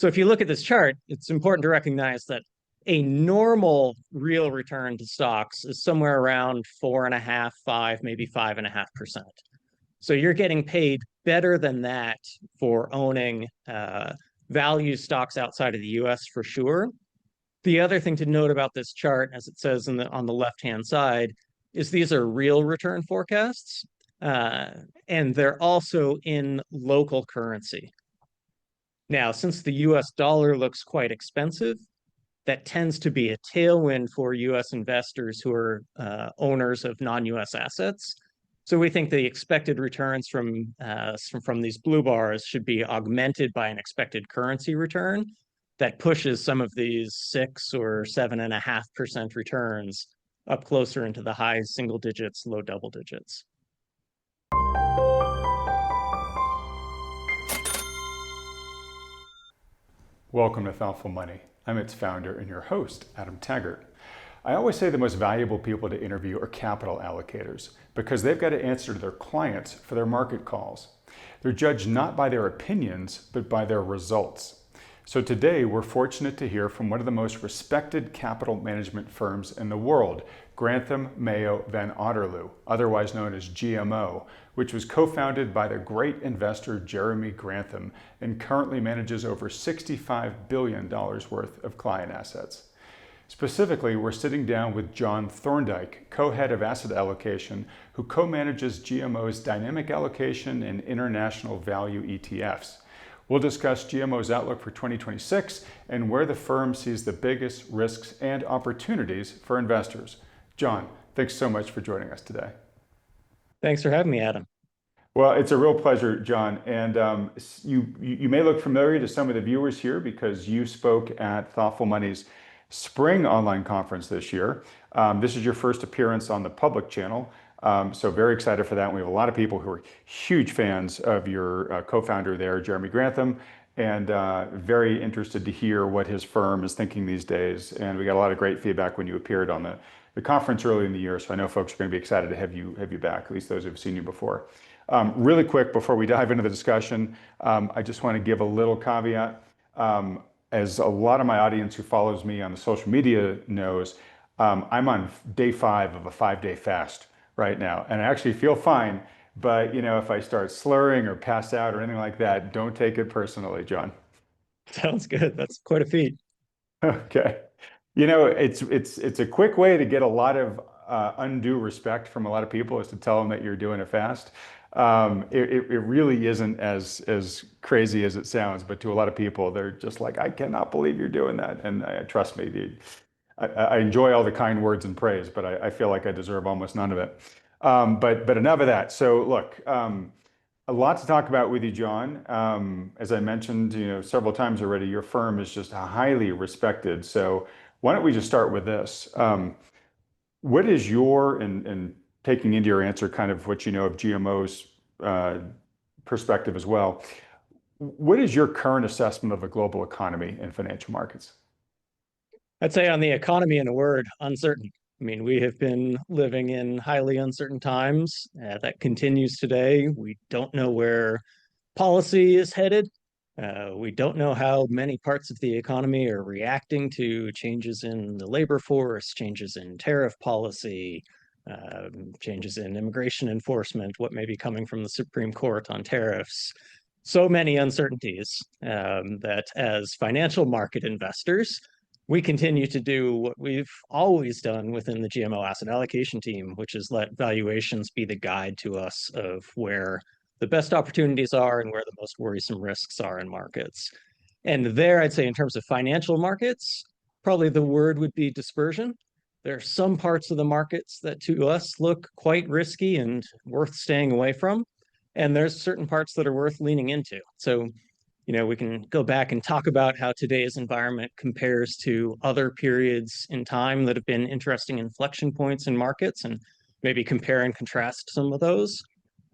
So if you look at this chart, it's important to recognize that a normal real return to stocks is somewhere around 4.5, 5, maybe 5.5%. So you're getting paid better than that for owning value stocks outside of the US for sure. The other thing to note about this chart, as it says on the left-hand side, is these are real return forecasts, and they're also in local currency. Now, since the US dollar looks quite expensive, that tends to be a tailwind for US investors who are owners of non-US assets. So we think the expected returns from these blue bars should be augmented by an expected currency return that pushes some of these 6 or 7.5% returns up closer into the high single digits, low double digits. Welcome to Thoughtful Money. I'm its founder and your host, Adam Taggart. I always say the most valuable people to interview are capital allocators because they've got to answer to their clients for their market calls. They're judged not by their opinions, but by their results. So today, we're fortunate to hear from one of the most respected capital management firms in the world, Grantham, Mayo, Van Otterloo, otherwise known as GMO, which was co-founded by the great investor Jeremey Grantham and currently manages over $65 billion worth of client assets. Specifically, we're sitting down with John Thorndike, co-head of asset allocation, who co-manages GMO's dynamic allocation and international value ETFs. We'll discuss GMO's outlook for 2026 and where the firm sees the biggest risks and opportunities for investors. John, thanks so much for joining us today. Thanks for having me, Adam. Well, it's a real pleasure, John. And you may look familiar to some of the viewers here because you spoke at Thoughtful Money's spring online conference this year. This is your first appearance on the public channel. So very excited for that. And we have a lot of people who are huge fans of your co-founder there, Jeremey Grantham, and very interested to hear what his firm is thinking these days. And we got a lot of great feedback when you appeared on the conference early in the year. So I know folks are going to be excited to have you back, at least those who've seen you before. Really quick, before we dive into the discussion, I just want to give a little caveat. As a lot of my audience who follows me on the social media knows, I'm on day 5 of a 5-day fast right now, and I actually feel fine. But if I start slurring or pass out or anything like that, don't take it personally, John. Sounds good. That's quite a feat. Okay. It's a quick way to get a lot of undue respect from a lot of people is to tell them that you're doing a fast. It really isn't as crazy as it sounds, but to a lot of people, they're just like, I cannot believe you're doing that. And trust me, I enjoy all the kind words and praise, but I feel like I deserve almost none of it. But enough of that. So look, a lot to talk about with you, John. As I mentioned, several times already, your firm is just highly respected. So why don't we just start with this? What is and taking into your answer kind of what you know of GMO's perspective as well, what is your current assessment of the global economy and financial markets? I'd say on the economy, in a word, uncertain. I mean, we have been living in highly uncertain times. That continues today. We don't know where policy is headed. We don't know how many parts of the economy are reacting to changes in the labor force, changes in tariff policy, changes in immigration enforcement, what may be coming from the Supreme Court on tariffs. So many uncertainties that as financial market investors, we continue to do what we've always done within the GMO asset allocation team, which is let valuations be the guide to us of where the best opportunities are and where the most worrisome risks are in markets. And there, I'd say in terms of financial markets, probably the word would be dispersion. There are some parts of the markets that to us look quite risky and worth staying away from. And there's certain parts that are worth leaning into. So we can go back and talk about how today's environment compares to other periods in time that have been interesting inflection points in markets and maybe compare and contrast some of those.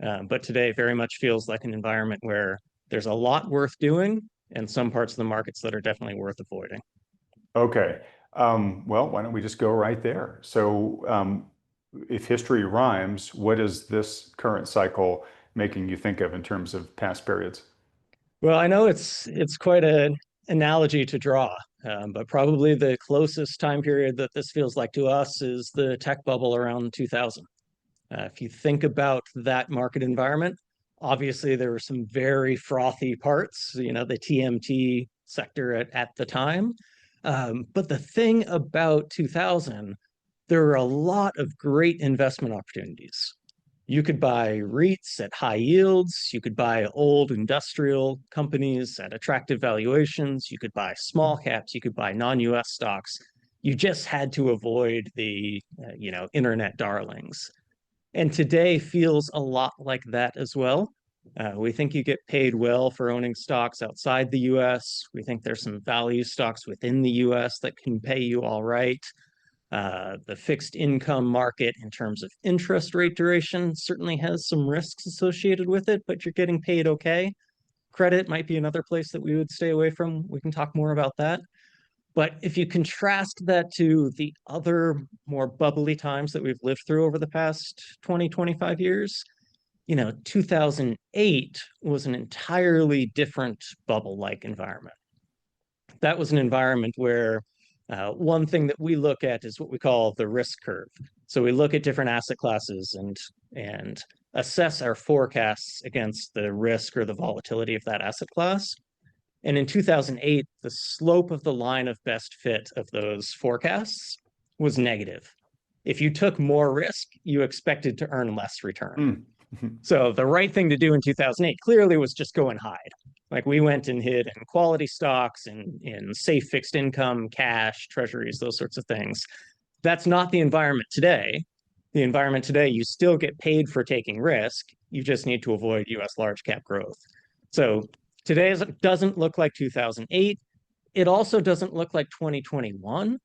But today very much feels like an environment where there's a lot worth doing and some parts of the markets that are definitely worth avoiding. Okay. Well, why don't we just go right there? So if history rhymes, what is this current cycle making you think of in terms of past periods? Well, I know it's quite a analogy to draw, but probably the closest time period that this feels like to us is the tech bubble around 2000. If you think about that market environment, obviously there were some very frothy parts, the TMT sector at the time. But the thing about 2000, there were a lot of great investment opportunities. You could buy REITs at high yields. You could buy old industrial companies at attractive valuations. You could buy small caps. You could buy non-US stocks. You just had to avoid the, internet darlings. And today feels a lot like that as well. We think you get paid well for owning stocks outside the US. We think there's some value stocks within the US that can pay you all right. The fixed income market in terms of interest rate duration certainly has some risks associated with it, but you're getting paid okay. Credit might be another place that we would stay away from. We can talk more about that. But if you contrast that to the other more bubbly times that we've lived through over the past 20, 25 years, 2008 was an entirely different bubble-like environment. That was an environment where one thing that we look at is what we call the risk curve. So we look at different asset classes and assess our forecasts against the risk or the volatility of that asset class. And in 2008, the slope of the line of best fit of those forecasts was negative. If you took more risk, you expected to earn less return. So the right thing to do in 2008 clearly was just go and hide. Like we went and hid in quality stocks and in safe fixed income, cash, treasuries, those sorts of things. That's not the environment today. The environment today, you still get paid for taking risk. You just need to avoid US large cap growth. So today doesn't look like 2008. It also doesn't look like 2021.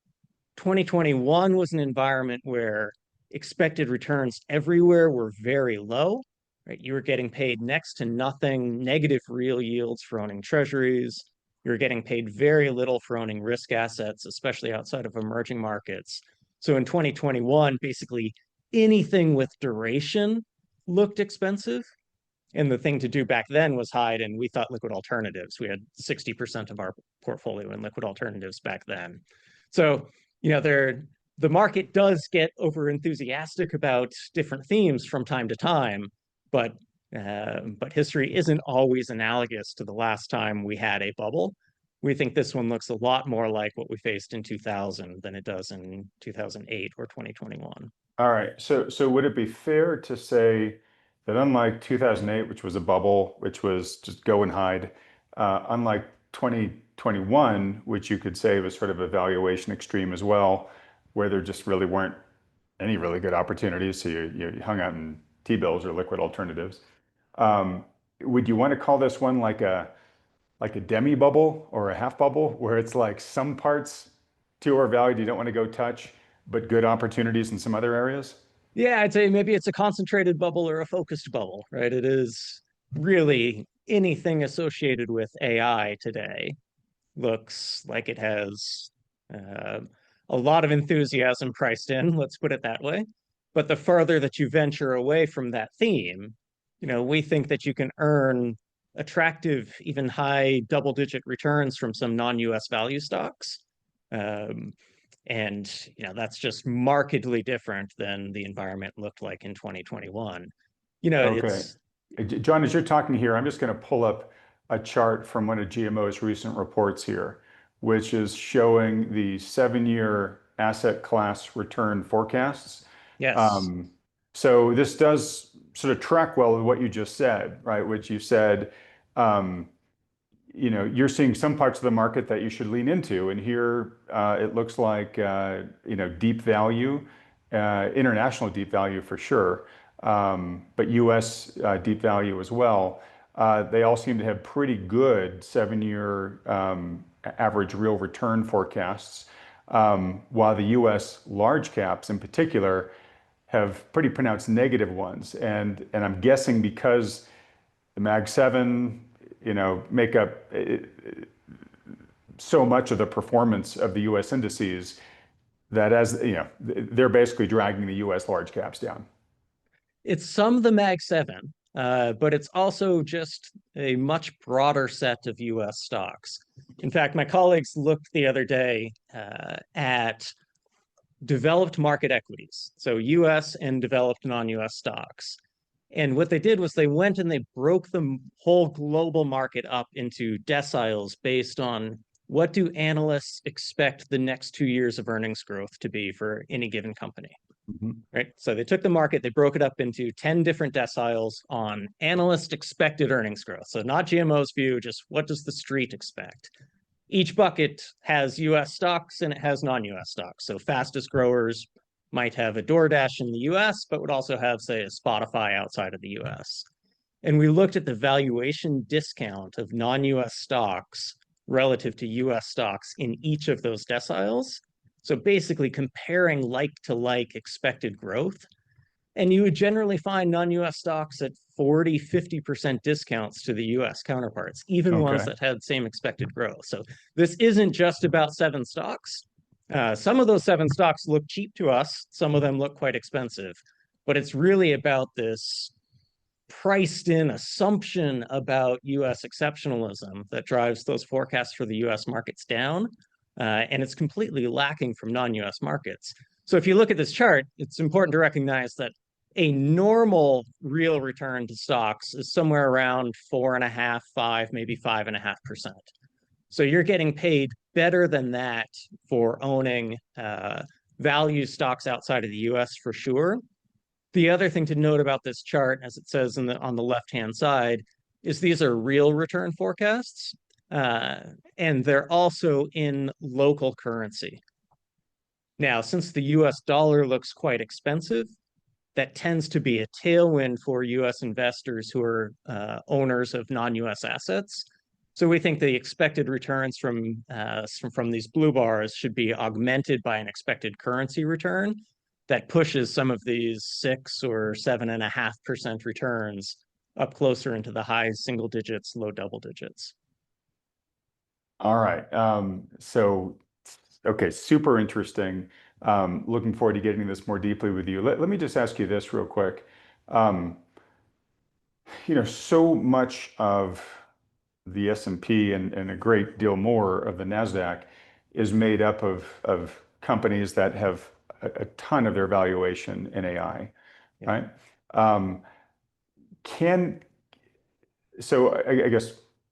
2021 was an environment where expected returns everywhere were very low, right? You were getting paid next to nothing, negative real yields for owning treasuries. You were getting paid very little for owning risk assets, especially outside of emerging markets. So in 2021, basically anything with duration looked expensive. And the thing to do back then was hide, and we thought liquid alternatives. We had 60% of our portfolio in liquid alternatives back then. So, the market does get over enthusiastic about different themes from time to time, but history isn't always analogous to the last time we had a bubble. We think this one looks a lot more like what we faced in 2000 than it does in 2008 or 2021. All right. So would it be fair to say that unlike 2008, which was a bubble, which was just go and hide, unlike 2021, which you could say was sort of a valuation extreme as well, where there just really weren't any really good opportunities, so you hung out in T-bills or liquid alternatives. Would you want to call this one like a demi bubble or a half bubble, where it's like some parts too overvalued you don't want to go touch, but good opportunities in some other areas? Yeah, I'd say maybe it's a concentrated bubble or a focused bubble, right? It is really anything associated with AI today looks like it has a lot of enthusiasm priced in, let's put it that way. But the further that you venture away from that theme, we think that you can earn attractive, even high double-digit returns from some non-US value stocks. And that's just markedly different than the environment looked like in 2021. Okay. It's John, as you're talking here, I'm just going to pull up a chart from one of GMO's recent reports here, which is showing the 7-year asset class return forecasts. yes. So this does sort of track well with what you just said, right? Which you said, you're seeing some parts of the market that you should lean into. And here it looks like, deep value, international deep value for sure, but US deep value as well. They all seem to have pretty good 7-year average real return forecasts, while the US large caps in particular have pretty pronounced negative ones. And I'm guessing because the Mag 7, make up so much of the performance of the US indices that they're basically dragging the US large caps down. It's some of the Mag 7, but it's also just a much broader set of US stocks. In fact, my colleagues looked the other day at developed market equities, so US and developed non-US stocks. And what they did was they went and they broke the whole global market up into deciles based on what do analysts expect the next 2 years of earnings growth to be for any given company. Right. So they took the market, they broke it up into 10 different deciles on analyst expected earnings growth. So not GMO's view, just what does the street expect? Each bucket has US stocks and it has non-US stocks. So fastest growers might have a DoorDash in the US, but would also have, say, a Spotify outside of the US. And we looked at the valuation discount of non-US stocks relative to US stocks in each of those deciles. So basically comparing like to like expected growth. And you would generally find non-US stocks at 40, 50% discounts to the US counterparts, even ones that had same expected growth. So this isn't just about 7 stocks. Some of those 7 stocks look cheap to us. Some of them look quite expensive. But it's really about this priced in assumption about US exceptionalism that drives those forecasts for the US markets down. And it's completely lacking from non-US markets. So if you look at this chart, it's important to recognize that a normal real return to stocks is somewhere around 4.5%, 5%, maybe 5.5%. So you're getting paid better than that for owning value stocks outside of the US for sure. The other thing to note about this chart, as it says on the left-hand side, is these are real return forecasts, and they're also in local currency. Now, since the US dollar looks quite expensive, that tends to be a tailwind for US investors who are owners of non-US assets. So we think the expected returns from these blue bars should be augmented by an expected currency return that pushes some of these 6 or 7.5% returns up closer into the high single digits, low double digits. All right. Okay, super interesting. Looking forward to getting this more deeply with you. Let me just ask you this real quick. So much of the S&P and a great deal more of the NASDAQ is made up of companies that have a ton of their valuation in AI, right? So I guess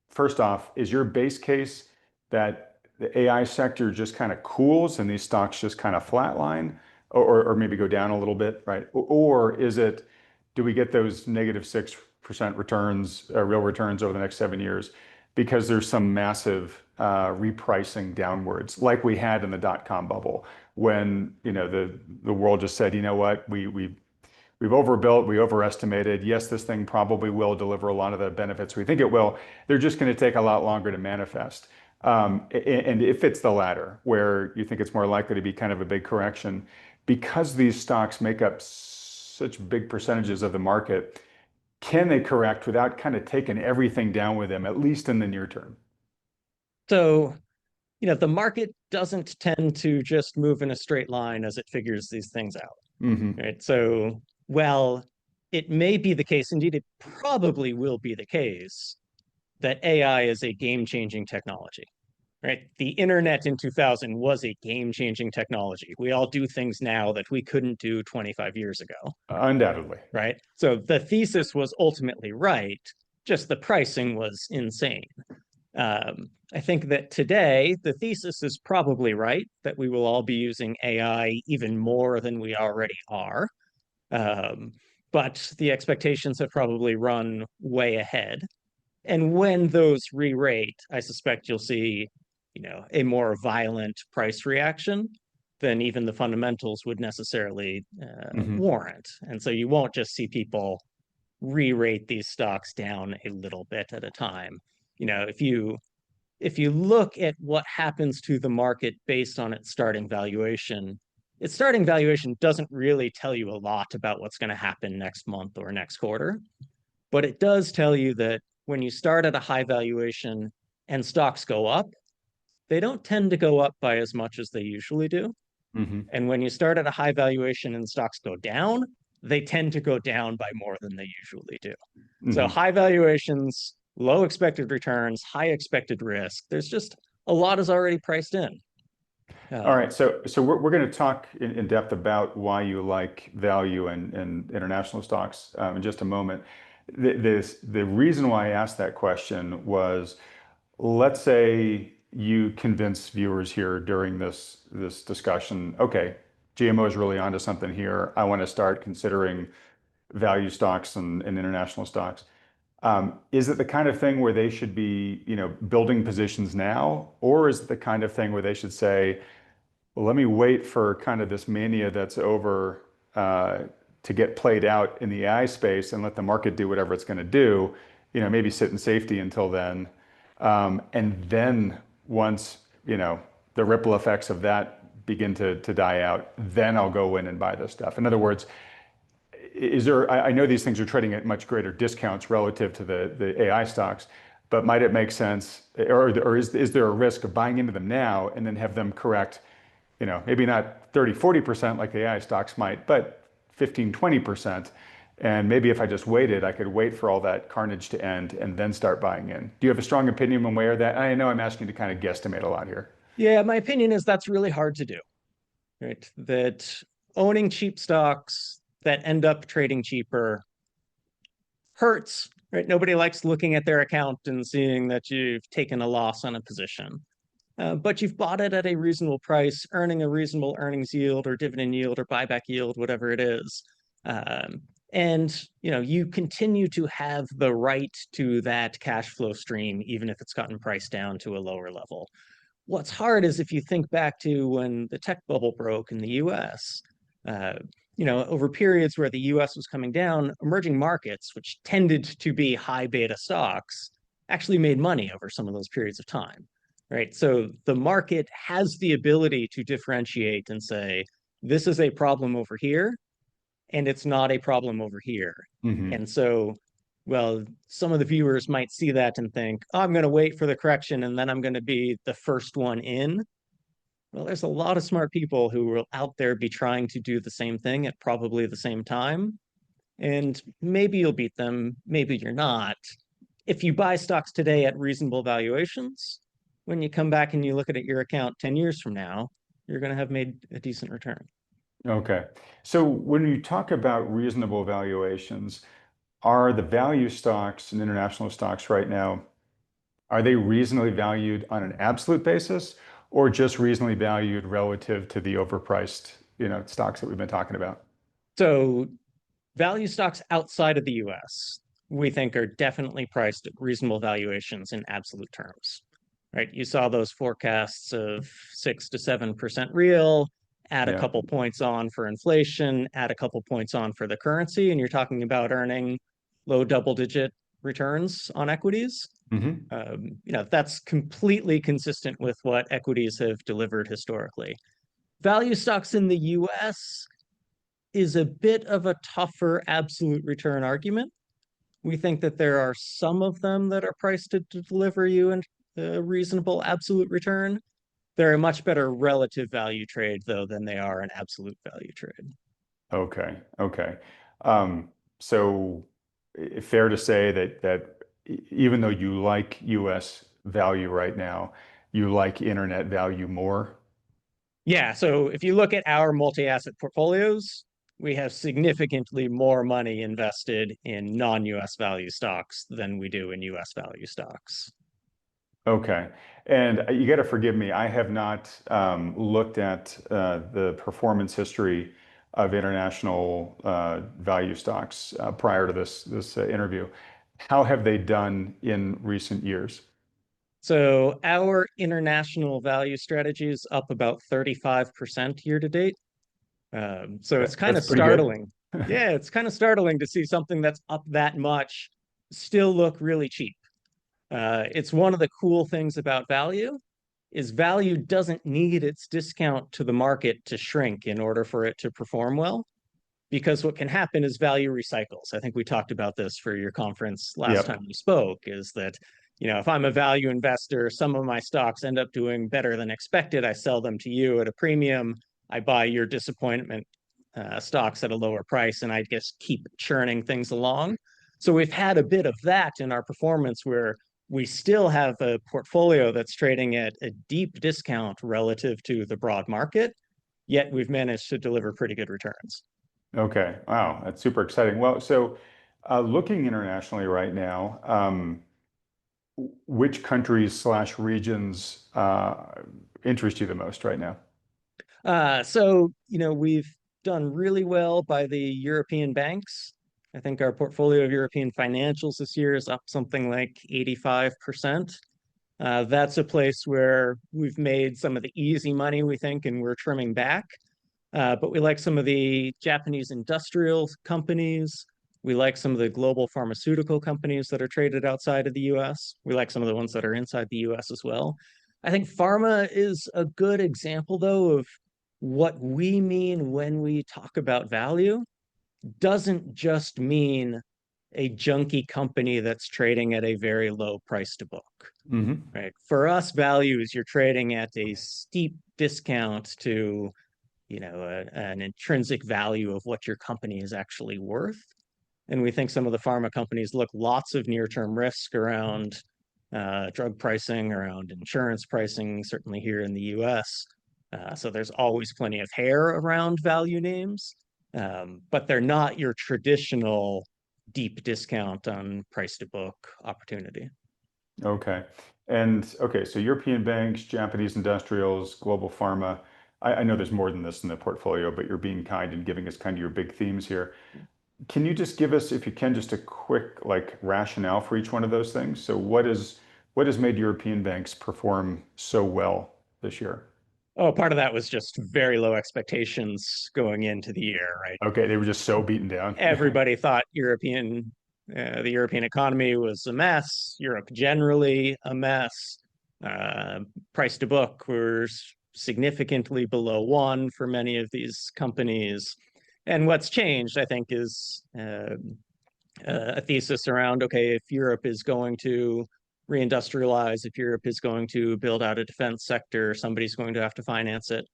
first off, is your base case that the AI sector just kind of cools and these stocks just kind of flatline or maybe go down a little bit, right? Or is it, do we get those -6% returns, real returns over the next 7 years because there's some massive repricing downwards like we had in the dot-com bubble when the world just said, you know what, we've overbuilt, we overestimated. Yes, this thing probably will deliver a lot of the benefits we think it will. They're just going to take a lot longer to manifest. And if it's the latter, where you think it's more likely to be kind of a big correction, because these stocks make up such big percentages of the market, can they correct without kind of taking everything down with them, at least in the near term? So, the market doesn't tend to just move in a straight line as it figures these things out. Right? So, well, it may be the case, indeed, it probably will be the case that AI is a game-changing technology. Right? The internet in 2000 was a game-changing technology. We all do things now that we couldn't do 25 years ago. Undoubtedly. Right? So the thesis was ultimately right, just the pricing was insane. I think that today, the thesis is probably right, that we will all be using AI even more than we already are. But the expectations have probably run way ahead. And when those re-rate, I suspect you'll see, a more violent price reaction than even the fundamentals would necessarily warrant. And so you won't just see people re-rate these stocks down a little bit at a time. If you look at what happens to the market based on its starting valuation doesn't really tell you a lot about what's going to happen next month or next quarter. But it does tell you that when you start at a high valuation and stocks go up, they don't tend to go up by as much as they usually do. And when you start at a high valuation and stocks go down, they tend to go down by more than they usually do. So Hmm. high valuations, low expected returns, high expected risk. There's just a lot is already priced in. All Um, right, so we're going to talk in depth about why you like value and international stocks in just a moment. The reason why I asked that question was, let's say you convince viewers here during this discussion, okay, GMO is really onto something here. I want to start considering value stocks and international stocks. Is it the kind of thing where they should be, building positions now, or is it the kind of thing where they should say, well, let me wait for kind of this mania that's over to get played out in the AI space and let the market do whatever it's going to do, maybe sit in safety until then. And then once, the ripple effects of that begin to die out, then I'll go in and buy this stuff. In other words, I know these things are trading at much greater discounts relative to the AI stocks, but might it make sense, or is there a risk of buying into them now and then have them correct, maybe not 30, 40% like the AI stocks might, but 15, 20%. And maybe if I just waited, I could wait for all that carnage to end and then start buying in. Do you have a strong opinion one way or that? I know I'm asking you to kind of guesstimate a lot here. yeah, my opinion is that's really hard to do, right? That owning cheap stocks that end up trading cheaper hurts, right? Nobody likes looking at their account and seeing that you've taken a loss on a position. But you've bought it at a reasonable price, earning a reasonable earnings yield or dividend yield or buyback yield, whatever it is. And you continue to have the right to that cash flow stream, even if it's gotten priced down to a lower level. What's hard is if you think back to when the tech bubble broke in the US, uh, over periods where the US was coming down, emerging markets, which tended to be high beta stocks, actually made money over some of those periods of time, right? So the market has the ability to differentiate and say, this is a problem over here, and it's not a problem over here. Hmm. And so, well, some of the viewers might see that and think, oh, I'm going to wait for the correction and then I'm going to be the first one in. Well, there's a lot of smart people who will out there be trying to do the same thing at probably the same time. And maybe you'll beat them, maybe you're not. If you buy stocks today at reasonable valuations, when you come back and you look at your account 10 years from now, you're going to have made a decent return. Okay. So when you talk about reasonable valuations, are the value stocks and international stocks right now, are they reasonably valued on an absolute basis or just reasonably valued relative to the overpriced, stocks that we've been talking about? So value stocks outside of the US, we think are definitely priced at reasonable valuations in absolute terms, right? You saw those forecasts of 6 to 7% real, add a Yeah. couple points on for inflation, add a couple points on for the currency, and you're talking about earning low double digit returns on equities. Hmm. That's completely consistent with what equities have delivered historically. Value stocks in the US is a bit of a tougher absolute return argument. We think that there are some of them that are priced to deliver you a reasonable absolute return. They're a much better relative value trade, though, than they are an absolute value trade. Okay. Okay. Um, so fair to say that even though you like US value right now, you like internet value more? Yeah, so if you look at our multi-asset portfolios, we have significantly more money invested in non-US value stocks than we do in US value stocks. Okay. And you got to forgive me, I have not looked at the performance history of international value stocks prior to this interview. How have they done in recent years? So our international value strategy is up about 35% year to date. So it's kind That's of pretty good. startling. Yeah, it's kind of startling to see something that's up that much still look really cheap. It's one of the cool things about value is value doesn't need its discount to the market to shrink in order for it to perform well. Because what can happen is value recycles. I think we talked about this for your conference last time Yep. we spoke, is that, if I'm a value investor, some of my stocks end up doing better than expected. I sell them to you at a premium. I buy your disappointment stocks at a lower price, and I just keep churning things along. So we've had a bit of that in our performance where we still have a portfolio that's trading at a deep discount relative to the broad market, yet we've managed to deliver pretty good returns. Okay. Wow. That's super exciting. Well, so looking internationally right now, which countries slash regions interest you the most right now? We've done really well by the European banks. I think our portfolio of European financials this year is up something like 85%. That's a place where we've made some of the easy money, we think, and we're trimming back. But we like some of the Japanese industrial companies. We like some of the global pharmaceutical companies that are traded outside of the US. We like some of the ones that are inside the US as well. I think pharma is a good example, though, of what we mean when we talk about value. Doesn't just mean a junky company that's trading at a very low price to book, Hmm. right? For us, value is you're trading at a steep discount to an intrinsic value of what your company is actually worth. And we think some of the pharma companies look lots of near-term risk around drug pricing, around insurance pricing, certainly here in the US. So there's always plenty of hair around value names, but they're not your traditional deep discount on price to book opportunity. Okay. And okay, so European banks, Japanese industrials, global pharma. I know there's more than this in the portfolio, but you're being kind and giving us kind of your big themes here. Can you just give us, if you can, just a quick like rationale for each one of those things? So what has made European banks perform so well this year? Oh, part of that was just very low expectations going into the year, right? Okay, they were just so beaten down. Everybody thought the European economy was a mess. Europe generally a mess. Uh, Price to book was significantly below one for many of these companies. And what's changed, I think, is a thesis around, okay, if Europe is going to reindustrialize, if Europe is going to build out a defense sector, somebody's going to have to finance it.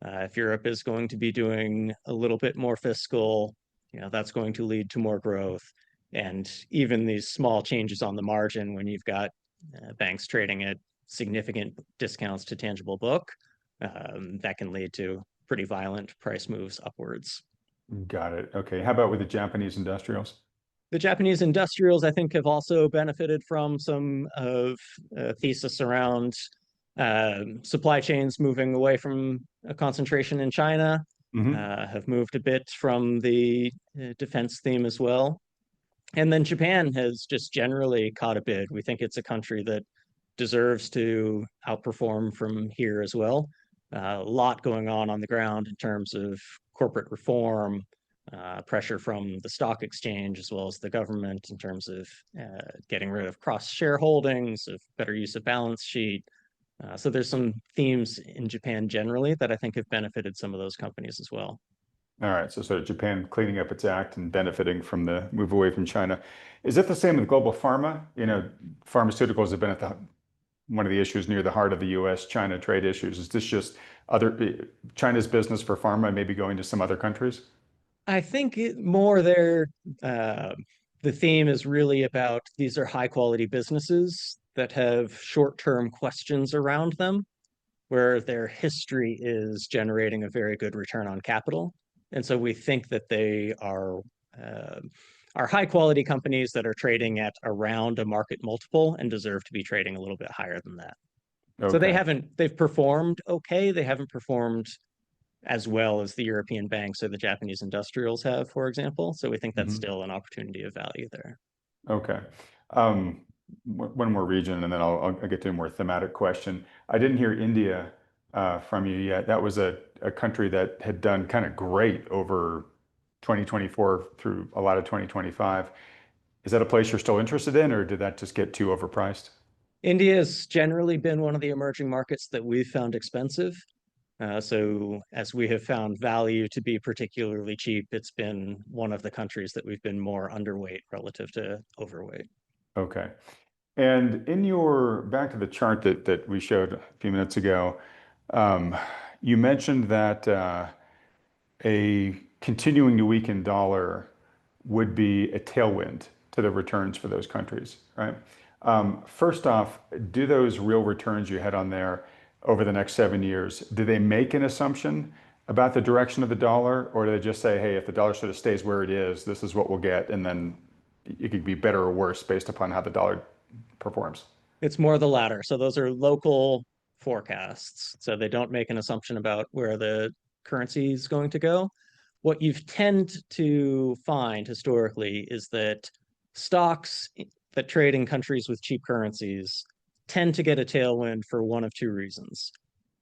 If Europe is going to be doing a little bit more fiscal, that's going to lead to more growth. And even these small changes on the margin, when you've got banks trading at significant discounts to tangible book, that can lead to pretty violent price moves upwards. Got it. Okay. How about with the Japanese industrials? The Japanese industrials, I think, have also benefited from some of thesis around supply chains moving away from a concentration in China, Hmm. have moved a bit from the defense theme as well. And then Japan has just generally caught a bid. We think it's a country that deserves to outperform from here as well. A lot going on the ground in terms of corporate reform, pressure from the stock exchange as well as the government in terms of getting rid of cross shareholdings, of better use of balance sheet. So there's some themes in Japan generally that I think have benefited some of those companies as well. All right. So sort of Japan cleaning up its act and benefiting from the move away from China. Is it the same with global pharma? Pharmaceuticals have been at one of the issues near the heart of the U.S.-China trade issues. Is this just China's business for pharma maybe going to some other countries? I think more there, uh, the theme is really about these are high quality businesses that have short term questions around them, where their history is generating a very good return on capital. And so we think that they uh, are high quality companies that are trading at around a market multiple and deserve to be trading a little bit higher than that. So Okay. they've performed okay. They haven't performed as well as the European banks or the Japanese industrials have, for example. So we think that's Hmm. still an opportunity of value there. Okay. Um, One more region, and then I'll get to a more thematic question. I didn't hear India from you yet. That was a country that had done kind of great over 2024 through a lot of 2025. Is that a place you're still interested in, or did that just get too overpriced? India has generally been one of the emerging markets that we've found expensive. So as we have found value to be particularly cheap, it's been one of the countries that we've been more underweight relative to overweight. Okay. And in your back to the chart that we showed a few minutes ago, um, you mentioned that a continuing to weaken dollar would be a tailwind to the returns for those countries, right? First off, do those real returns you had on there over the next 7 years, do they make an assumption about the direction of the dollar, or do they just say, hey, if the dollar sort of stays where it is, this is what we'll get, and then it could be better or worse based upon how the dollar performs? It's more the latter. So those are local forecasts. So they don't make an assumption about where the currency is going to go. What you've tend to find historically is that stocks that trade in countries with cheap currencies tend to get a tailwind for one of two reasons.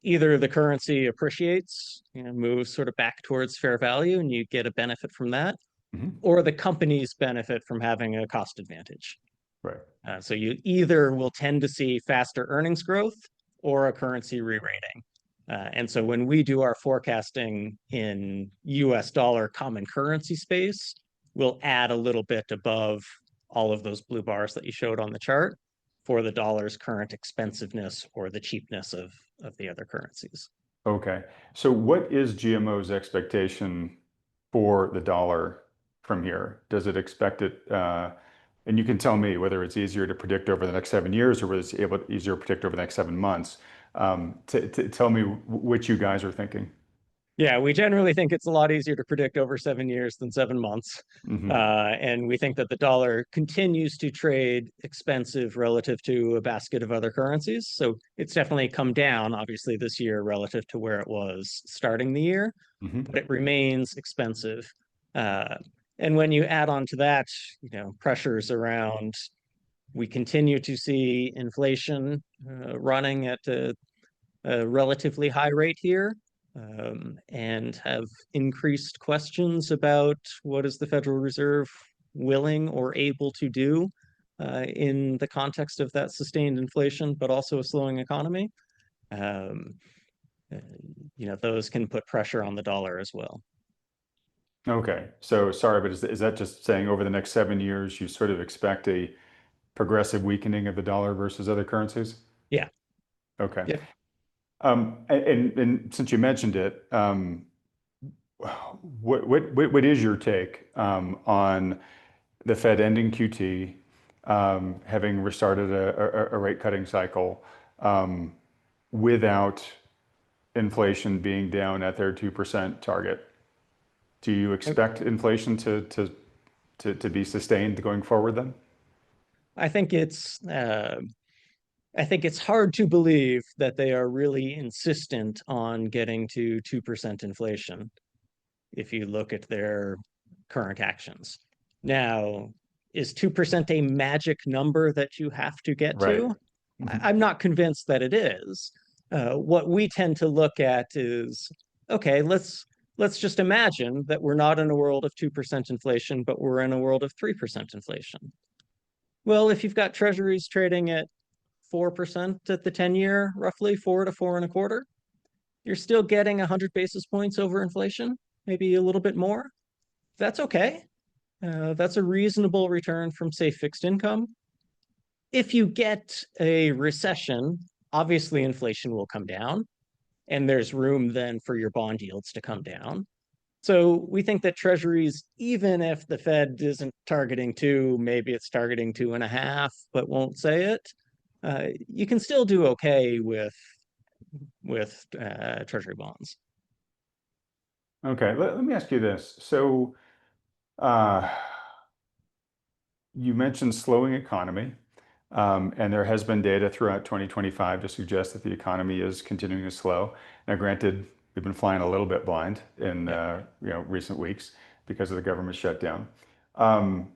Either the currency appreciates, moves sort of back towards fair value, and you get a benefit from that, Hmm. or the companies benefit from having a cost advantage. Right. So you either will tend to see faster earnings growth or a currency re-rating. And so when we do our forecasting in US dollar common currency space, we'll add a little bit above all of those blue bars that you showed on the chart for the dollar's current expensiveness or the cheapness of the other currencies. Okay. So what is GMO's expectation for the dollar from here? Does it expect it, and you can tell me whether it's easier to predict over the next 7 years or whether it's easier to predict over the next 7 months. To tell me what you guys are thinking. Yeah, we generally think it's a lot easier to predict over 7 years than 7 months. Hmm. And we think that the dollar continues to trade expensive relative to a basket of other currencies. So it's definitely come down, obviously, this year relative to where it was starting the year, Hmm. but it remains expensive. And when you add on to that, pressures around, we continue to see inflation running at a relatively high rate here, and have increased questions about what is the Federal Reserve willing or able to do in the context of that sustained inflation, but also a slowing economy. Um, uh, those can put pressure on the dollar as well. Okay. So sorry, but is that just saying over the next 7 years, you sort of expect a progressive weakening of the dollar versus other currencies? Yeah. Okay. Yeah. And since you mentioned it, what is your take on the Fed ending QT, having restarted a rate cutting cycle without inflation being down at their 2% target? Do you expect inflation to be sustained going forward then? I think it's I think it's hard to believe that they are really insistent on getting to 2% inflation if you look at their current actions. Now, is 2% a magic number that you have to get Right. to? Mhm. I'm not convinced that it is. What we tend to look at is, okay, let's just imagine that we're not in a world of 2% inflation, but we're in a world of 3% inflation. Well, if you've got treasuries trading at 4% at the 10-year, roughly 4 to 4.25, you're still getting 100 basis points over inflation, maybe a little bit more. That's okay. That's a reasonable return from, say, fixed income. If you get a recession, obviously inflation will come down, and there's room then for your bond yields to come down. So we think that treasuries, even if the Fed isn't targeting two, maybe it's targeting 2.5, but won't say it, you can still do okay with treasury bonds. Okay, let me ask you this. So, uh, you mentioned slowing economy, and there has been data throughout 2025 to suggest that the economy is continuing to slow. Now, granted, we've been flying a little bit blind in Yeah. recent weeks because of the government shutdown. Um,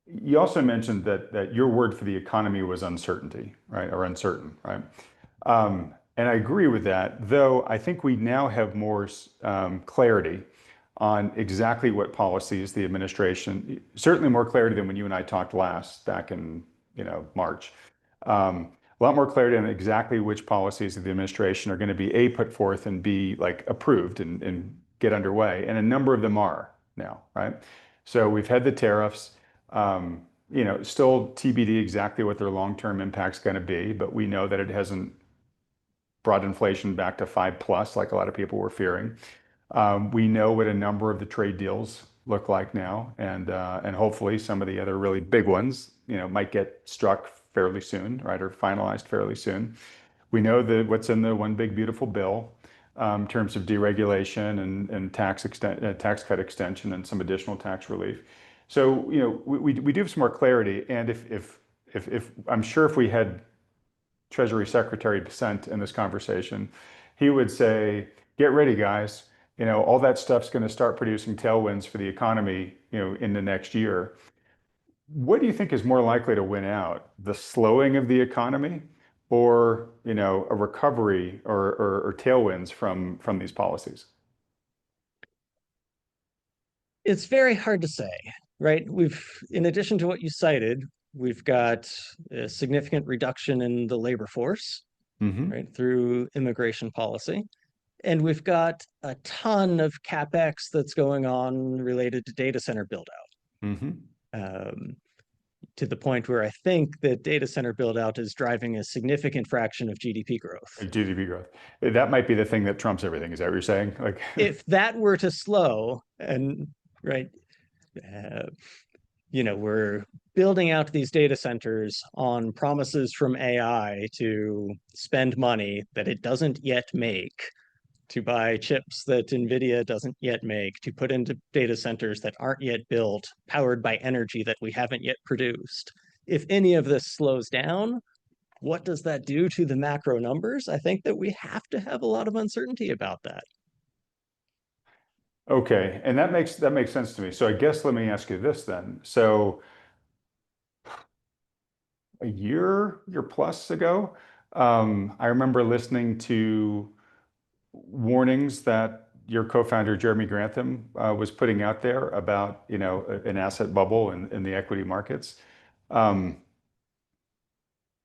you also mentioned that your word for the economy was uncertainty, right, or uncertain, right? And I agree with that, though I think we now have more clarity on exactly what policies the administration, certainly more clarity than when you and I talked last back in, March. A lot more clarity on exactly which policies of the administration are going to be A, put forth, and B, like approved and get underway. And a number of them are now, right? So we've had the tariffs. Still TBD exactly what their long-term impact's going to be, but we know that it hasn't brought inflation back to 5 plus like a lot of people were fearing. We know what a number of the trade deals look like now, and hopefully some of the other really big ones, might get struck fairly soon, right, or finalized fairly soon. We know that what's in the one big beautiful bill in terms of deregulation and tax cut extension and some additional tax relief. So, we do have some more clarity. And if I'm sure if we had Treasury Secretary Dissent in this conversation, he would say, "Get ready, guys. All that stuff's going to start producing tailwinds for the economy, in the next year." What do you think is more likely to win out? The slowing of the economy or, a recovery or tailwinds from these policies? It's very hard to say, right? In addition to what you cited, we've got a significant reduction in the labor force, Hmm. right, through immigration policy. And we've got a ton of CapEx that's going on related to data center build Hmm. out, to the point where I think that data center build out is driving a significant fraction of GDP growth. GDP growth. That might be the thing that trumps everything. Is that what you're saying? Like, If that were to slow, and right, uh, we're building out these data centers on promises from AI to spend money that it doesn't yet make, to buy chips that NVIDIA doesn't yet make, to put into data centers that aren't yet built, powered by energy that we haven't yet produced. If any of this slows down, what does that do to the macro numbers? I think that we have to have a lot of uncertainty about that. okay, and that makes sense to me. So I guess let me ask you this then. So a year plus ago, I remember listening to warnings that your co-founder Jeremey Grantham was putting out there about an asset bubble in the equity markets. Um,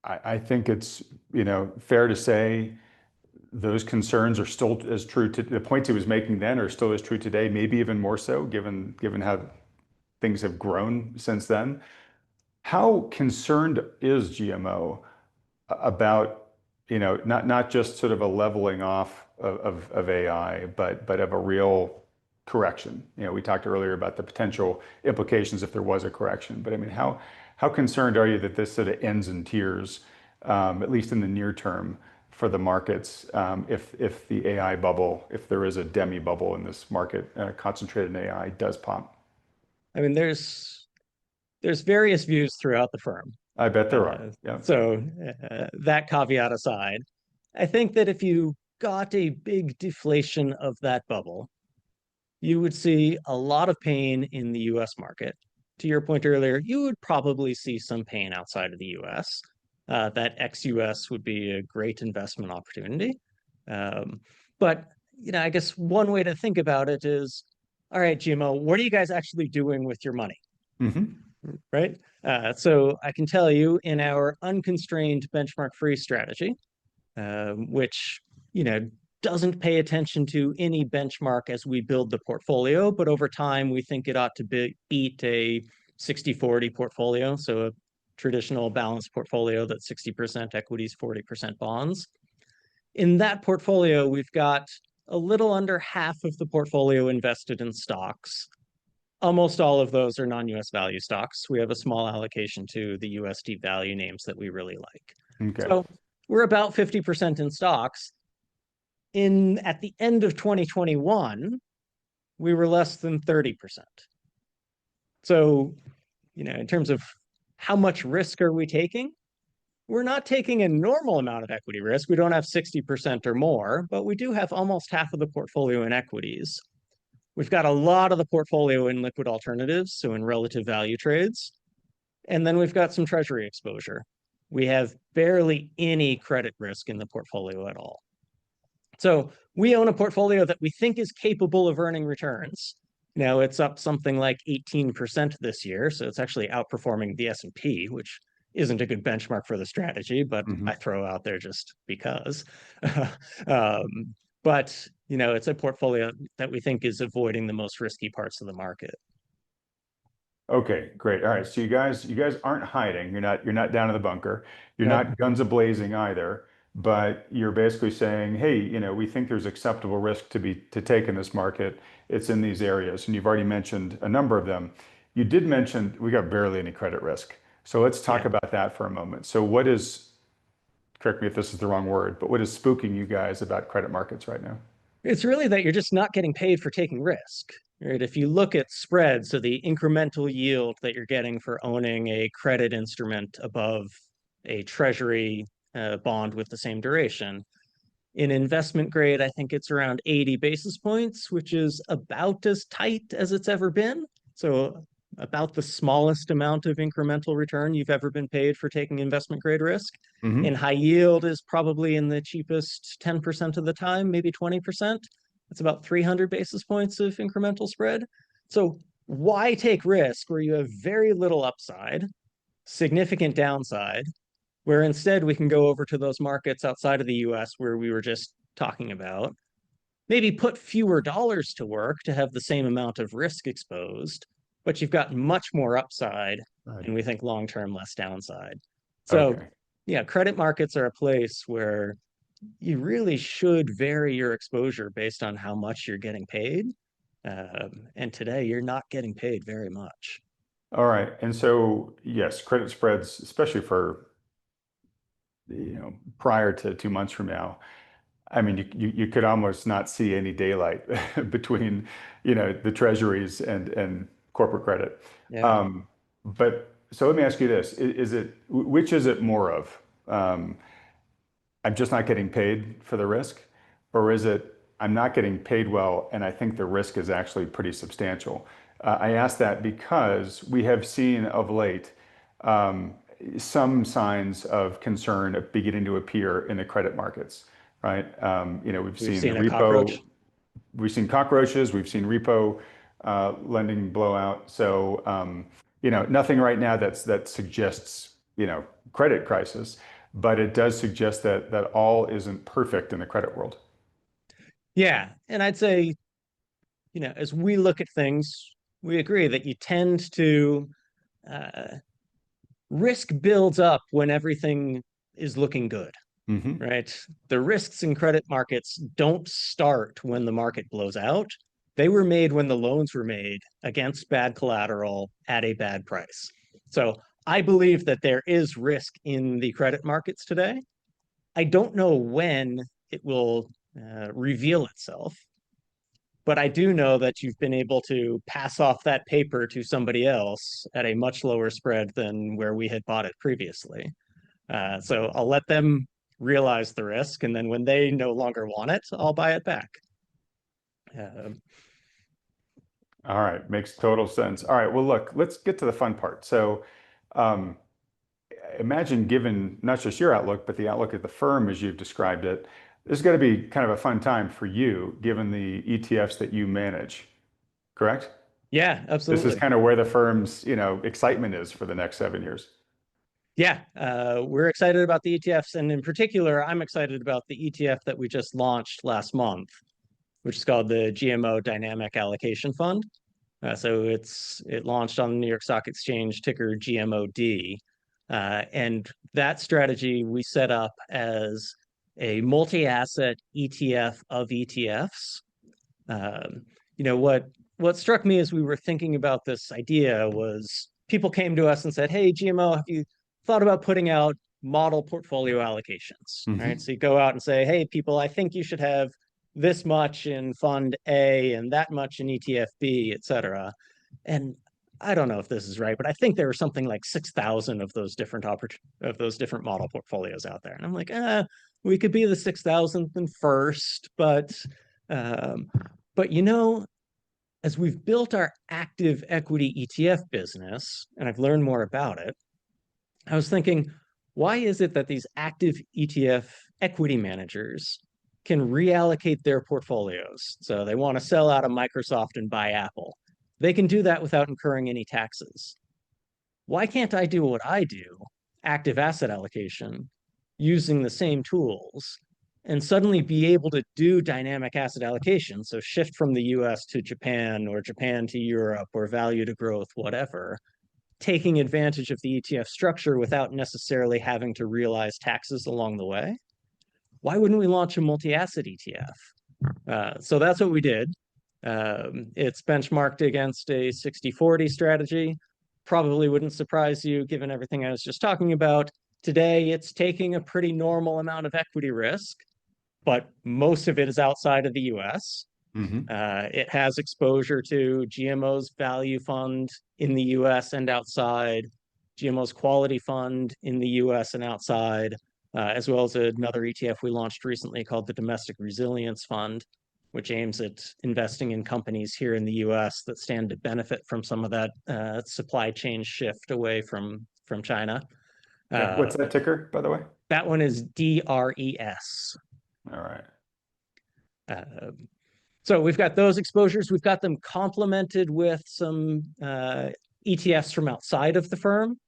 I think it's fair to say those concerns are still as true to the points he was making then are still as true today, maybe even more so given how things have grown since then. How concerned is GMO about, not just sort of a leveling off of AI, but of a real correction? We talked earlier about the potential implications if there was a correction. But I mean, how concerned are you that this sort of ends in tears, at least in the near term, for the markets, if the AI bubble, if there is a demi bubble in this market, concentrated in AI, does pop? I mean, there's various views throughout the firm. I bet there are. Uh, Yeah. so that caveat aside, I think that if you got a big deflation of that bubble, you would see a lot of pain in the US market. To your point earlier, you would probably see some pain outside of the US. That ex-US would be a great investment opportunity. Um, but I guess one way to think about it is, all right, GMO, what are you guys actually doing with your money? Hmm. Right? So I can tell you in our unconstrained benchmark free strategy, which you know doesn't pay attention to any benchmark as we build the portfolio, but over time we think it ought to beat a 60-40 portfolio, so a traditional balanced portfolio that's 60% equities, 40% bonds. In that portfolio, we've got a little under half of the portfolio invested in stocks. Almost all of those are non-US value stocks. We have a small allocation to the USD value names that we really like. Okay. So we're about 50% in stocks. At the end of 2021, we were less than 30%. So, in terms of how much risk are we taking? We're not taking a normal amount of equity risk. We don't have 60% or more, but we do have almost half of the portfolio in equities. We've got a lot of the portfolio in liquid alternatives, so in relative value trades. And then we've got some treasury exposure. We have barely any credit risk in the portfolio at all. So we own a portfolio that we think is capable of earning returns. Now it's up something like 18% this year, so it's actually outperforming the S&P, which isn't a good benchmark for the strategy, but I Hmm. throw out there just because. um, but it's a portfolio that we think is avoiding the most risky parts of the market. Okay, great. All right. So you guys aren't hiding. You're not down in the bunker. You're Nope. not guns a blazing either. but you're basically saying, hey, we think there's acceptable risk to take in this market. It's in these areas, and you've already mentioned a number of them. You did mention we got barely any credit risk. So let's talk Yeah. about that for a moment. So what is, correct me if this is the wrong word, but what is spooking you guys about credit markets right now? It's really that you're just not getting paid for taking risk. Right? If you look at spreads, so the incremental yield that you're getting for owning a credit instrument above a treasury bond with the same duration, in investment grade, I think it's around 80 basis points, which is about as tight as it's ever been. So about the smallest amount of incremental return you've ever been paid for taking investment grade risk. In Hmm. high yield is probably in the cheapest 10% of the time, maybe 20%. That's about 300 basis points of incremental spread. So why take risk where you have very little upside, significant downside, where instead we can go over to those markets outside of the US where we were just talking about, maybe put fewer dollars to work to have the same amount of risk exposed, but you've got much more upside Right. and we think long term less downside. So, Okay. yeah, credit markets are a place where you really should vary your exposure based on how much you're getting paid. And today you're not getting paid very much. All right. And so, yes, credit spreads, especially for, prior to 2 months from now, I mean, you could almost not see any daylight between, the treasuries and corporate credit. Yeah. Um, but so let me ask you this: which is it more of? Um, I'm just not getting paid for the risk, or is it I'm not getting paid well and I think the risk is actually pretty substantial? I ask that because we have seen of late um, some signs of concern beginning to appear in the credit markets, right? We've We've seen seen a cockroach. we've seen cockroaches, we've seen repo lending blowout. So, nothing right now that suggests, credit crisis, but it does suggest that all isn't perfect in the credit world. Yeah. And I'd say, as we look at things, we agree that you tend to uh, risk builds up when everything is looking good, Hmm. right? The risks in credit markets don't start when the market blows out. They were made when the loans were made against bad collateral at a bad price. So I believe that there is risk in the credit markets today. I don't know when it will reveal itself, but I do know that you've been able to pass off that paper to somebody else at a much lower spread than where we had bought it previously. So I'll let them realize the risk, and then when they no longer want it, I'll buy it back. Uh, All right, makes total sense. All right, well, look, let's get to the fun part. So, um, imagine given not just your outlook, but the outlook of the firm as you've described it, this is going to be kind of a fun time for you, given the ETFs that you manage, correct? yeah, This is absolutely. kind of where the firm's, excitement is for the next 7 years. Yeah, we're excited about the ETFs, and in particular, I'm excited about the ETF that we just launched last month, which is called the GMO Dynamic Allocation Fund. So it launched on the New York Stock Exchange, ticker GMOD. And that strategy we set up as a multi-asset ETF of ETFs. Um, what struck me as we were thinking about this idea was people came to us and said, "Hey, GMO, have you thought about putting out model portfolio allocations?" Right? Hmm. So you go out and say, "Hey, people, I think you should have this much in fund A and that much in ETF B, et cetera." And I don't know if this is right, but I think there were something like 6,000 of those different model portfolios out there. And I'm like, we could be the 6,000th and first, um, but as we've built our active equity ETF business, and I've learned more about it, I was thinking, why is it that these active ETF equity managers can reallocate their portfolios? So they want to sell out of Microsoft and buy Apple. They can do that without incurring any taxes. Why can't I do what I do, active asset allocation, using the same tools and suddenly be able to do dynamic asset allocation? So shift from the US to Japan or Japan to Europe or value to growth, whatever, taking advantage of the ETF structure without necessarily having to realize taxes along the way. why wouldn't we launch a multi-asset ETF? So that's what we did. It's benchmarked against a 60-40 strategy. Probably wouldn't surprise you given everything I was just talking about. Today, it's taking a pretty normal amount of equity risk, but most of it is outside of the US. It has exposure to GMO's value fund in the US and outside, GMO's quality fund in the US and outside, as well as another ETF we launched recently called the Domestic Resilience Fund, which aims at investing in companies here in the US that stand to benefit from some of that supply chain shift away from China. Yeah. What's that ticker, by the way? That one is DRES. All right. So we've got those exposures. We've got them complemented with some ETFs from outside of the firm.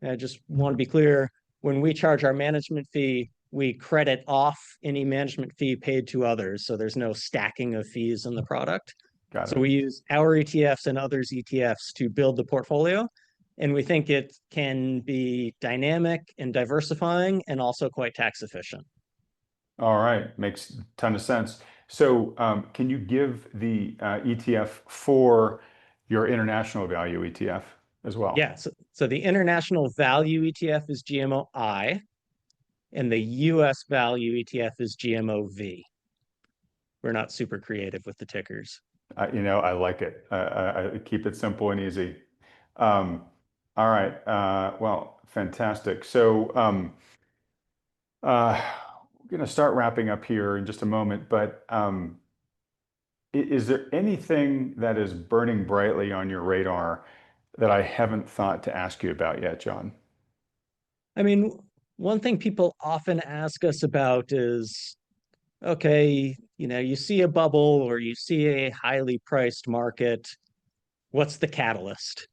I just want to be clear, when we charge our management fee, we credit off any management fee paid to others. So there's no stacking of fees in the product. Got So it. we use our ETFs and others' ETFs to build the portfolio. And we think it can be dynamic and diversifying and also quite tax efficient. All right. Makes a ton of sense. So can you give the ETF for your international value ETF as well? Yeah, so the international value ETF is GMOI, and the US value ETF is GMOV. We're not super creative with the tickers. I like it. I keep it simple and easy. All right. Well, fantastic. So we're going to start wrapping up here in just a moment, but is there anything that is burning brightly on your radar that I haven't thought to ask you about yet, John? I mean, one thing people often ask us about is, okay, you see a bubble or you see a highly priced market, what's the catalyst?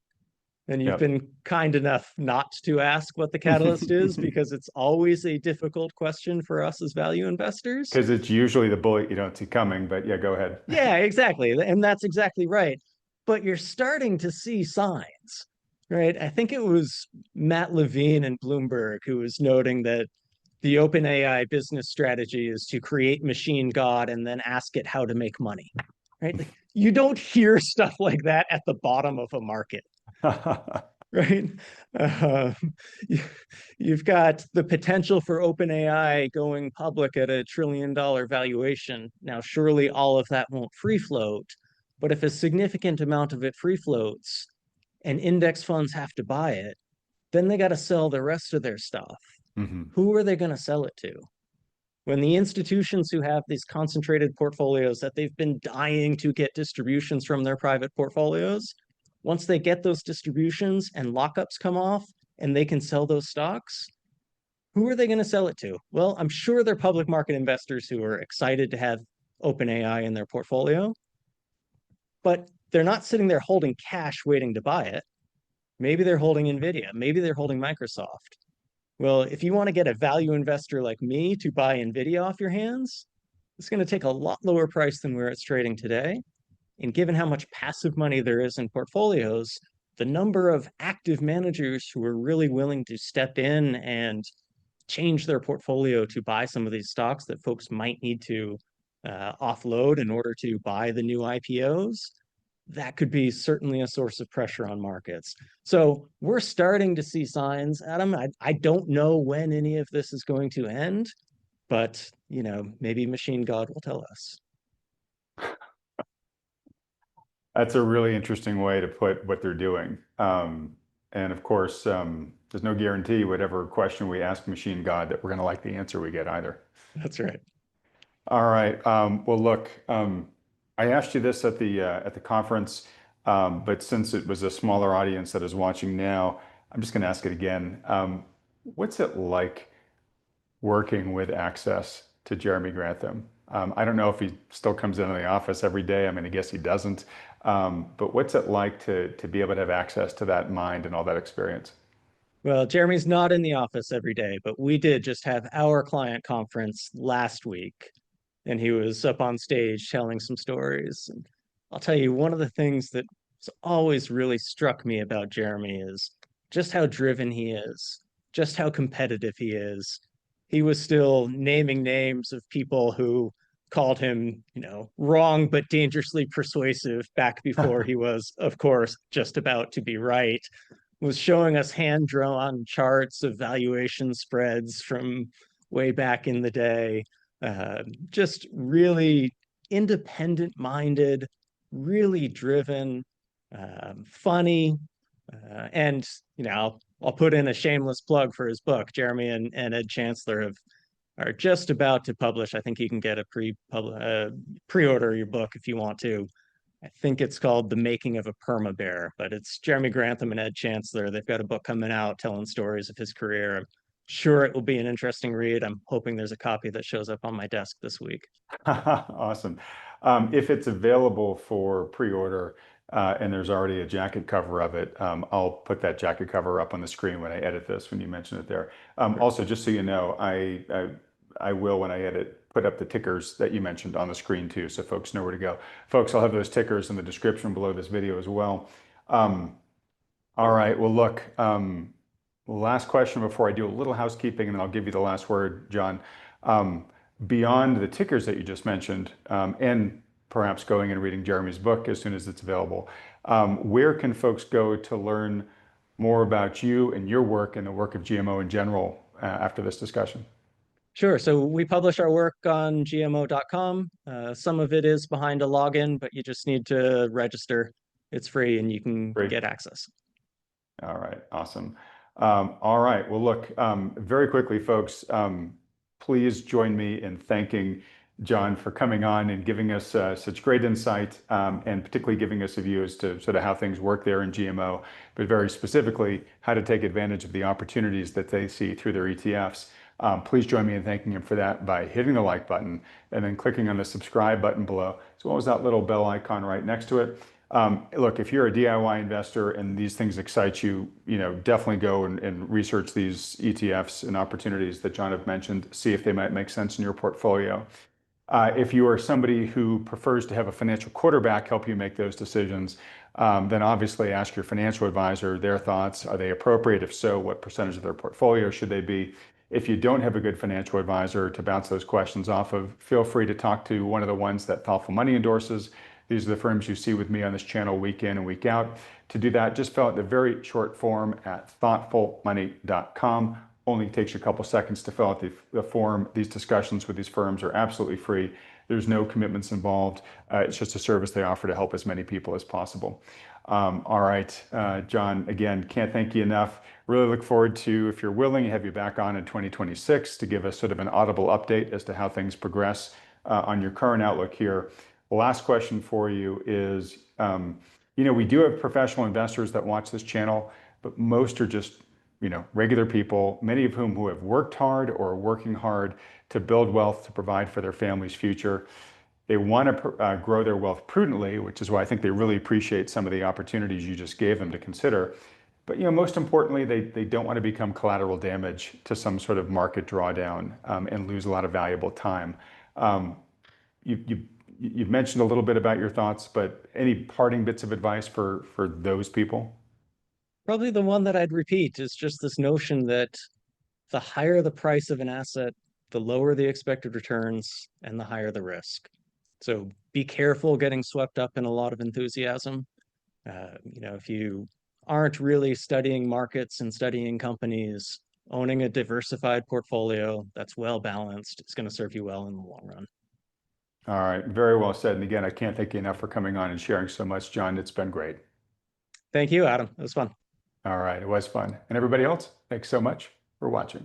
And you've Yep. been kind enough not to ask what the catalyst is because it's always a difficult question for us as value investors. Because it's usually the bullet you don't see coming, but yeah, go ahead. Yeah, exactly. And that's exactly right. But you're starting to see signs, right? I think it was Matt Levine and Bloomberg who was noting that the OpenAI business strategy is to create machine God and then ask it how to make money, right? Like, you don't hear stuff like that at the bottom of a market, right? Uh, you've got the potential for OpenAI going public at $1 trillion valuation. Now, surely all of that won't free float, but if a significant amount of it free floats and index funds have to buy it, then they got to sell the rest of their stuff. Mhm. Who are they going to sell it to? When the institutions who have these concentrated portfolios that they've been dying to get distributions from their private portfolios, once they get those distributions and lockups come off and they can sell those stocks, who are they going to sell it to? Well, I'm sure they're public market investors who are excited to have OpenAI in their portfolio, but they're not sitting there holding cash waiting to buy it. Maybe they're holding NVIDIA. Maybe they're holding Microsoft. Well, if you want to get a value investor like me to buy NVIDIA off your hands, it's going to take a lot lower price than where it's trading today. And given how much passive money there is in portfolios, the number of active managers who are really willing to step in and change their portfolio to buy some of these stocks that folks might need to offload in order to buy the new IPOs, that could be certainly a source of pressure on markets. So we're starting to see signs, Adam. I don't know when any of this is going to end, but maybe Machine God will tell us. That's a really interesting way to put what they're doing. And of course, there's no guarantee whatever question we ask Machine God that we're going to like the answer we get either. That's right. All right. Well, look, I asked you this at the conference, but since it was a smaller audience that is watching now, I'm just going to ask it again. What's it like working with access to Jeremey Grantham? I don't know if he still comes into the office every day. I mean, I guess he doesn't. But what's it like to be able to have access to that mind and all that experience? Well, Jeremy's not in the office every day, but we did just have our client conference last week, and he was up on stage telling some stories. And I'll tell you, one of the things that's always really struck me about Jeremey is just how driven he is, just how competitive he is. he was still naming names of people who called him, wrong but dangerously persuasive back before he was, of course, just about to be right. Was showing us hand drawn charts of valuation spreads from way back in the day. Just really independent minded, really driven, funny. And, I'll put in a shameless plug for his book. Jeremy and Ed Chancellor are just about to publish. I think you can get a pre-order your book if you want to. I think it's called The Making of a Perma Bear, but it's Jeremey Grantham and Ed Chancellor. They've got a book coming out telling stories of his career. I'm sure it will be an interesting read. I'm hoping there's a copy that shows up on my desk this week. Awesome. If it's available for pre-order and there's already a jacket cover of it, I'll put that jacket cover up on the screen when I edit this, when you mention it there. Also, just so you know, I will, when I edit, put up the tickers that you mentioned on the screen too, so folks know where to go. Folks, I'll have those tickers in the description below this video as well. All right, well, look, last question before I do a little housekeeping, and then I'll give you the last word, John. Beyond the tickers that you just mentioned, and perhaps going and reading Jeremy's book as soon as it's available, where can folks go to learn more about you and your work and the work of GMO in general after this discussion? Sure. So we publish our work on gmo.com. Some of it is behind a login, but you just need to register. It's free and you can Great. get access. All right. Awesome. All right. Well, look, very quickly, folks, please join me in thanking John for coming on and giving us such great insight, and particularly giving us a view as to sort of how things work there in GMO, but very specifically how to take advantage of the opportunities that they see through their ETFs. Please join me in thanking him for that by hitting the like button and then clicking on the subscribe button below, as well as that little bell icon right next to it. Look, if you're a DIY investor and these things excite you, definitely go and research these ETFs and opportunities that John have mentioned, see if they might make sense in your portfolio. If you are somebody who prefers to have a financial quarterback help you make those decisions, then obviously ask your financial advisor their thoughts. Are they appropriate? If so, what percentage of their portfolio should they be? If you don't have a good financial advisor to bounce those questions off of, feel free to talk to one of the ones that Thoughtful Money endorses. These are the firms you see with me on this channel week in and week out. To do that, just fill out the very short form at thoughtfulmoney.com. Only takes you a couple seconds to fill out the form. These discussions with these firms are absolutely free. There's no commitments involved. It's just a service they offer to help as many people as possible. All right, John, again, can't thank you enough. Really look forward to, if you're willing, have you back on in 2026 to give us sort of an audible update as to how things progress on your current outlook here. Last question for you is, we do have professional investors that watch this channel, but most are just, regular people, many of whom who have worked hard or are working hard to build wealth to provide for their family's future. They want to grow their wealth prudently, which is why I think they really appreciate some of the opportunities you just gave them to consider. But most importantly, they don't want to become collateral damage to some sort of market drawdown and lose a lot of valuable time. You've mentioned a little bit about your thoughts, but any parting bits of advice for those people? Probably the one that I'd repeat is just this notion that the higher the price of an asset, the lower the expected returns and the higher the risk. So be careful getting swept up in a lot of enthusiasm. If you aren't really studying markets and studying companies, owning a diversified portfolio that's well balanced is going to serve you well in the long run. All right, very well said. And again, I can't thank you enough for coming on and sharing so much, John. It's been great. Thank you, Adam. It was fun. All right, it was fun. And everybody else, thanks so much for watching.